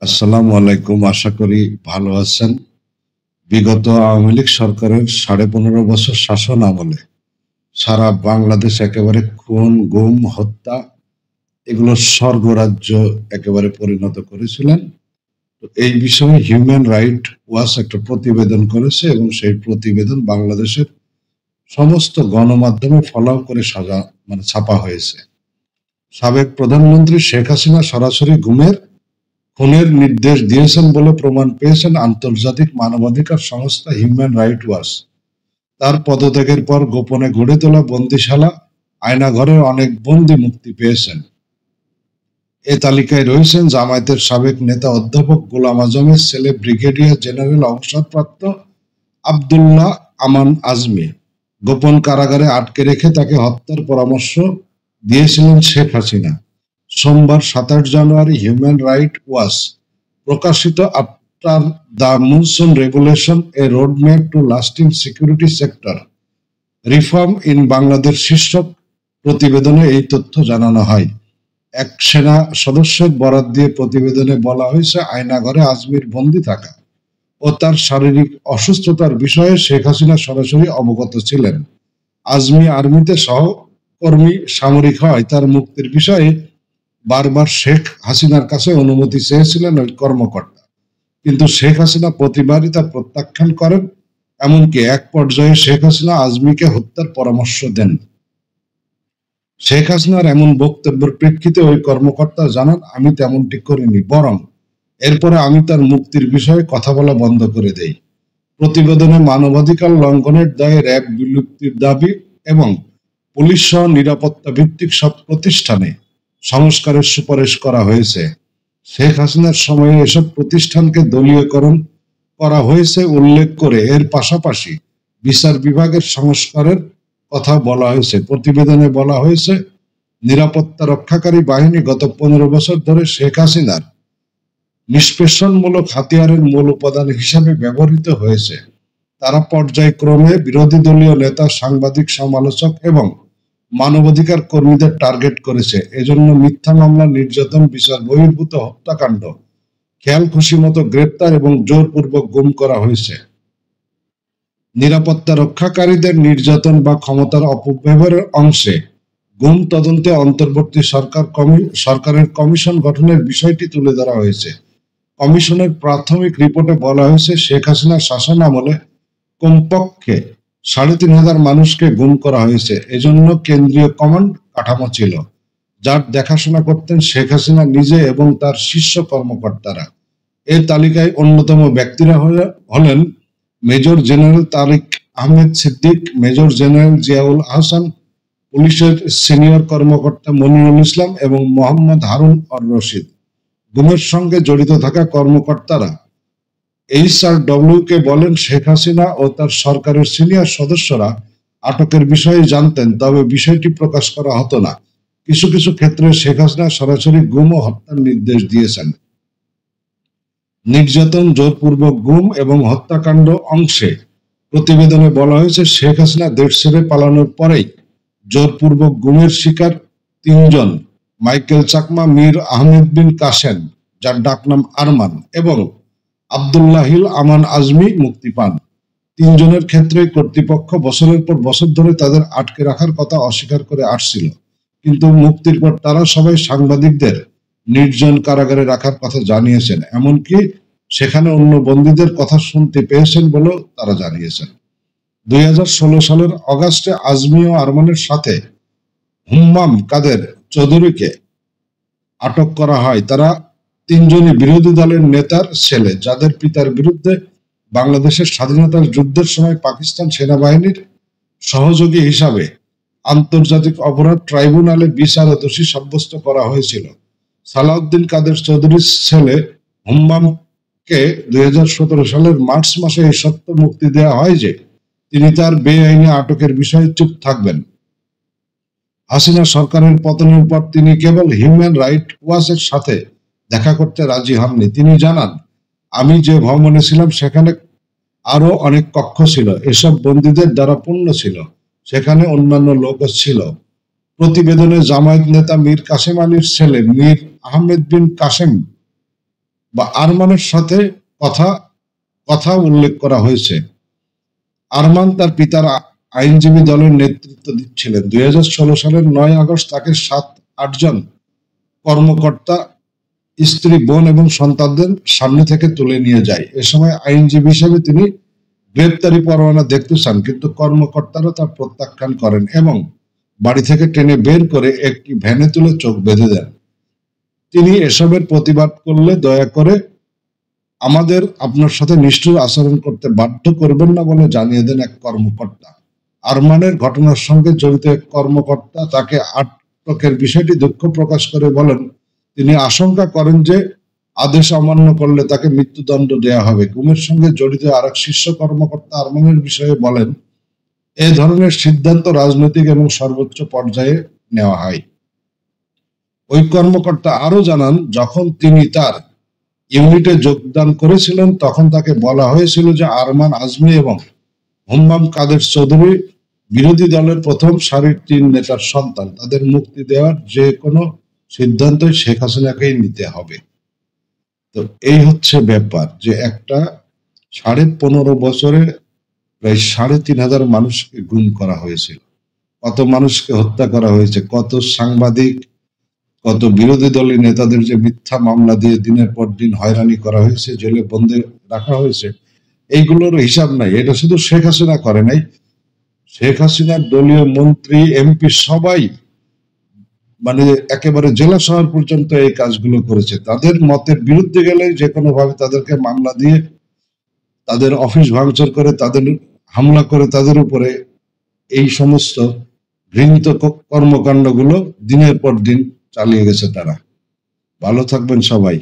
আসসালামু আলাইকুম। আশা করি ভালো আছেন। বিগত আওয়ামী লীগ সরকারের 15.5 বছর শাসন আমলে সারা বাংলাদেশ একেবারে খুন, গুম, হত্যা এগুলোর স্বর্গরাজ্য একেবারে পরিণত করেছিলেন। তো এই বিষয়ে হিউম্যান রাইট ওয়াচ একটা প্রতিবেদন করেছে এবং সেই প্রতিবেদন বাংলাদেশের সমস্ত গণমাধ্যমে ফলাও করে ছাপা হয়েছে। সাবেক প্রধানমন্ত্রী শেখ হাসিনা সরাসরি খুনের নির্দেশ দিয়েছেন বলে প্রমাণ পেয়েছেন আন্তর্জাতিক মানবাধিকার সংস্থা হিউম্যান রাইট ওয়াচ। তার পদত্যাগের পর গোপনে গড়ে তোলা বন্দিশালা আয়নাঘরের অনেক বন্দী মুক্তি পেয়েছেন। এ তালিকায় রয়েছেন জামায়াতের সাবেক নেতা অধ্যাপক গোলাম আজমের ছেলে ব্রিগেডিয়ার জেনারেল অবসরপ্রাপ্ত আব্দুল্লাহ আমান আজমি। গোপন কারাগারে আটকে রেখে তাকে হত্যার পরামর্শ দিয়েছিলেন শেখ হাসিনা। সোমবার 27 জানুয়ারি হিউম্যান রাইট ওয়াচ প্রকাশিত after the monsoon regulation a roadmap to lasting security sector reform in Bangladesh শীর্ষক প্রতিবেদনে এই তথ্য জানানো হয়। এক সেনা সদস্যের বরাত দিয়ে প্রতিবেদনে বলা হয়েছে, আয়নাঘরে আজমির বন্দী থাকা ও তার শারীরিক অসুস্থতার বিষয়ে শেখ হাসিনা সরাসরি অবগত ছিলেন। আজমি আর্মিতে সহকর্মী সামরিক হয় তার মুক্তির বিষয়ে বারবার শেখ হাসিনার কাছে অনুমতি চেয়েছিলেন ওই কর্মকর্তা, কিন্তু শেখ হাসিনা প্রতিবারই তা প্রত্যাখ্যান করেন। এমনকি এক পর্যায়ে শেখ হাসিনা আজমিকে হত্যার পরামর্শ দেন। শেখ হাসিনার এমন বক্তব্যের প্রেক্ষিতে ওই কর্মকর্তা জানান, আমি তেমনটি করিনি, বরং এরপরে আমি তার মুক্তির বিষয়ে কথা বলা বন্ধ করে দেই। প্রতিবেদনে মানবাধিকার লঙ্ঘনের দায়ে র্যাব বিলুপ্তির দাবি এবং পুলিশ সহ নিরাপত্তা ভিত্তিক সব প্রতিষ্ঠানে সংস্কারের সুপারিশ করা হয়েছে। শেখ হাসিনার সময়ে এসব প্রতিষ্ঠানকে দলীয়করণ করা হয়েছে উল্লেখ করে এর পাশাপাশি বিচার বিভাগের সংস্কারের কথা বলা হয়েছে। প্রতিবেদনে বলা হয়েছে, নিরাপত্তা রক্ষাকারী বাহিনী গত 15 বছর ধরে শেখ হাসিনার নিষ্পেষণমূলক হাতিয়ারের মূল উপাদান হিসেবে ব্যবহৃত হয়েছে। তারা পর্যায়ক্রমে বিরোধী দলীয় নেতা, সাংবাদিক, সমালোচক এবং মানবাধিকার কর্মীদের টার্গেট করেছে। এজন্য মিথ্যা মামলা, নির্যাতন, বিচার বহির্ভূত হত্যাকাণ্ড, খেয়াল খুশি মতো গ্রেপ্তার এবং জোরপূর্বক গুম করা হয়েছে। নিরাপত্তা রক্ষাকারীদের নির্যাতন বা ক্ষমতার অপব্যবহারের অংশে গুম তদন্তে অন্তর্বর্তী সরকারের কমিশন গঠনের বিষয়টি তুলে ধরা হয়েছে। কমিশনের প্রাথমিক রিপোর্টে বলা হয়েছে, শেখ হাসিনার শাসন আমলে কমপক্ষে ৩,৫০০ মানুষকে গুম করা হয়েছে। এজন্য কেন্দ্রীয় কমান্ড কাঠামো ছিল, যার দেখাশোনা করতেন শেখ হাসিনা নিজে এবং তার শীর্ষ কর্মকর্তারা। এর তালিকায় অন্যতম ব্যক্তিরা হলেন major general Tariq Ahmed Siddique, major general Ziaul Ahsan, পুলিশের সিনিয়র কর্মকর্তা মনিরুল ইসলাম এবং মোহাম্মদ হারুন অর রশিদ। গুমের সঙ্গে জড়িত থাকা কর্মকর্তারা HRW কে বলেন, শেখ হাসিনা ও তার সরকারের সিনিয়র সদস্যরা আটকের বিষয়ে জানতেন, তবে বিষয়টি প্রকাশ করা হতো না। কিছু কিছু ক্ষেত্রে শেখ হাসিনা সরাসরি গুম ও হত্যার নির্দেশ দিয়েছেন। নির্যাতন, জোরপূর্বক গুম এবং হত্যাকাণ্ড অংশে প্রতিবেদনে বলা হয়েছে, শেখ হাসিনা দেশ ছেড়ে পালানোর পরেই জোরপূর্বক গুমের শিকার 3 জন, মাইকেল চাকমা, মীর আহমেদ বিন কাসেম, যার ডাকনাম আরমান, এবং আব্দুল্লাহিল আমান আজমি মুক্তি পান। 3 জনের ক্ষেত্রে কর্তৃপক্ষ বছরের পর বছর ধরে তাদের আটকে রাখার কথা অস্বীকার করে আসছিল, কিন্তু মুক্তির পর তারা সবাই সাংবাদিকদের নির্জন কারাগারে রাখার কথা জানিয়েছেন। এমনকি সেখানে অন্য বন্দীদের কথা শুনতে পেয়েছেন বলেও তারা জানিয়েছেন। 2016 সালের অগাস্টে আজমি ও আরমানের সাথে হুম্মাম কাদের চৌধুরীকে আটক করা হয়। তারা 3 জনই বিরোধী দলের নেতার ছেলে, যাদের পিতার বিরুদ্ধে বাংলাদেশের স্বাধীনতার যুদ্ধের সময় পাকিস্তান সেনাবাহিনীর সহযোগী হিসাবে আন্তর্জাতিক অপরাধ ট্রাইব্যুনালে বিচারে দোষী সাব্যস্ত করা হয়েছিল। সালাউদ্দিন কাদের চৌধুরীর ছেলে হুম্মামকে 2017 সালের মার্চ মাসে এই সত্য মুক্তি দেওয়া হয় যে তিনি তার বেআইনি আটকের বিষয়ে চুপ থাকবেন। হাসিনা সরকারের পতনের পর তিনি কেবল হিউম্যান রাইট ওয়াচের সাথে দেখা করতে রাজি হননি। তিনি জানান, আমি যে ভবনে ছিলাম সেখানে আরো অনেক কক্ষ ছিল, এসব বন্দীদের দ্বারা পূর্ণ ছিল, সেখানে অন্যান্য লোকও ছিল। প্রতিবেদনে জামায়াত নেতা মীর কাসেম আলীর ছেলে মীর আহমেদ বিন কাসেম বা আরমানের সাথে কথা কথা উল্লেখ করা হয়েছে। আরমান তার পিতার আইনজীবী দলের নেতৃত্ব দিচ্ছিলেন। 2016 সালের 9 আগস্ট তাকে 7-8 জন কর্মকর্তা স্ত্রী, বোন এবং সন্তানদের সামনে থেকে তুলে নিয়ে যায়। এ সময় আইনজীবী হিসেবে তিনি গ্রেপ্তারি পরোয়ানা দেখতে চান, কিন্তু কর্মকর্তারা তা প্রত্যাখ্যান করেন এবং বাড়ি থেকে টেনে বের করে একটি ভ্যানে তুলে চোখ বেঁধে দেন। তিনি এসবের প্রতিবাদ করলে দয়া করে আমাদের আপনার সাথে নিষ্ঠুর আচরণ করতে বাধ্য করবেন না বলে জানিয়ে দেন এক কর্মকর্তা। আরমানের ঘটনার সঙ্গে জড়িত এক কর্মকর্তা তাকে আটকের বিষয়টি দুঃখ প্রকাশ করে বলেন, তিনি আশঙ্কা করেন যে আদেশ অমান্য করলে তাকে মৃত্যুদণ্ড দেওয়া হবে। গুমের সঙ্গে জড়িত আরেক শীর্ষ কর্মকর্তা আরমানের বিষয়ে বলেন, এ ধরনের সিদ্ধান্ত রাজনৈতিক এবং সর্বোচ্চ পর্যায়ে নেওয়া হয়। ওই কর্মকর্তা আরো জানান, যখন তিনি তার ইউনিটে যোগদান করেছিলেন তখন তাকে বলা হয়েছিল যে আরমান আজমি এবং হুম্মাম কাদের চৌধুরী বিরোধী দলের প্রথম সারির 3 নেতার সন্তান। তাদের মুক্তি দেওয়ার যে কোনো সিদ্ধান্তই শেখ হাসিনাকেই নিতে হবে। তো এই হচ্ছে ব্যাপার, যে একটা 15.5 বছরে প্রায় 3,500 মানুষকে গুম করা হয়েছিল, কত মানুষকে হত্যা করা হয়েছে, কত সাংবাদিক, কত বিরোধী দলের নেতাদের যে মিথ্যা মামলা দিয়ে দিনের পর দিন হয়রানি করা হয়েছে, জেলে বন্দী রাখা হয়েছে, এইগুলোর হিসাব নাই। এটা শুধু শেখ হাসিনা করে নাই, শেখ হাসিনার দলীয় মন্ত্রী, এমপি সবাই মানে একেবারে জেলা শহর পর্যন্ত এই কাজগুলো করেছে। তাদের মতের বিরুদ্ধে গেলে যে কোনো ভাবে তাদেরকে মামলা দিয়ে, তাদের অফিস ভাঙচুর করে, তাদের হামলা করে, তাদের উপরে এই সমস্ত ঘৃণিত কর্মকাণ্ডগুলো দিনের পর দিন চালিয়ে গেছে তারা। ভালো থাকবেন সবাই।